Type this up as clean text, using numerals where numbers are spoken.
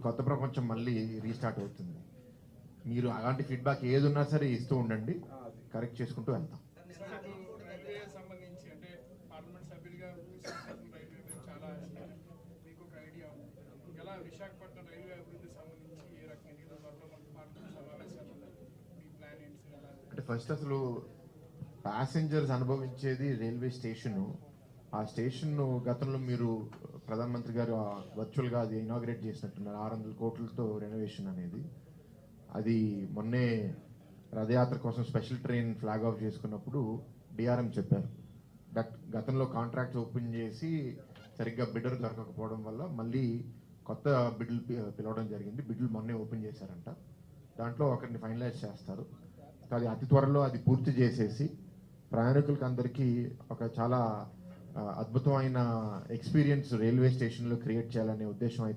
కొత్త ప్రపంచం మళ్ళీ రీస్టార్ట్ అవుతుంది. మీరు అలాంటి ఫీడ్బ్యాక్ ఏది ఉన్నా సరే ఇస్తూ ఉండండి, కరెక్ట్ చేసుకుంటూ వెళ్తాం. రైల్వే సంబంధించి అంటే పార్లమెంట్ సభ్యులుగా విశాఖపట్నం రైల్వే మీద చాలా మీకు ఒక ఐడియా ఉంది. ఎలా విశాఖపట్నం రైల్వే అభివృద్ధి సంబంధించి ఏ రకంగా ఏదో త్వరలో మనకు పార్లమెంట్ సమావేశాలు ఉన్నాయి, మీ ప్లాన్ ఏంటి? అంటే ఫస్ట్ అసలు ప్యాసింజర్స్ అనుభవించేది రైల్వే స్టేషను. ఆ స్టేషన్ను గతంలో మీరు ప్రధానమంత్రి గారు వర్చువల్గా అది ఇనాగ్రేట్ చేసినట్టున్నారు. 600 కోట్లతో రెనోవేషన్ అనేది. అది మొన్నే రథయాత్ర కోసం స్పెషల్ ట్రైన్ ఫ్లాగ్ ఆఫ్ చేసుకున్నప్పుడు డిఆర్ఎం చెప్పారు. గతంలో కాంట్రాక్ట్స్ ఓపెన్ చేసి సరిగ్గా బిడ్డలు దొరకకపోవడం వల్ల మళ్ళీ కొత్త బిడ్లు పిలవడం జరిగింది. బిడ్లు మొన్నే ఓపెన్ చేశారంట. దాంట్లో ఒకరిని ఫైనలైజ్ చేస్తారు. అది అతి త్వరలో అది పూర్తి చేసేసి ప్రయాణికులకి అందరికీ ఒక చాలా అద్భుతమైన ఎక్స్పీరియన్స్ రైల్వే స్టేషన్లో క్రియేట్ చేయాలనే ఉద్దేశం అయితే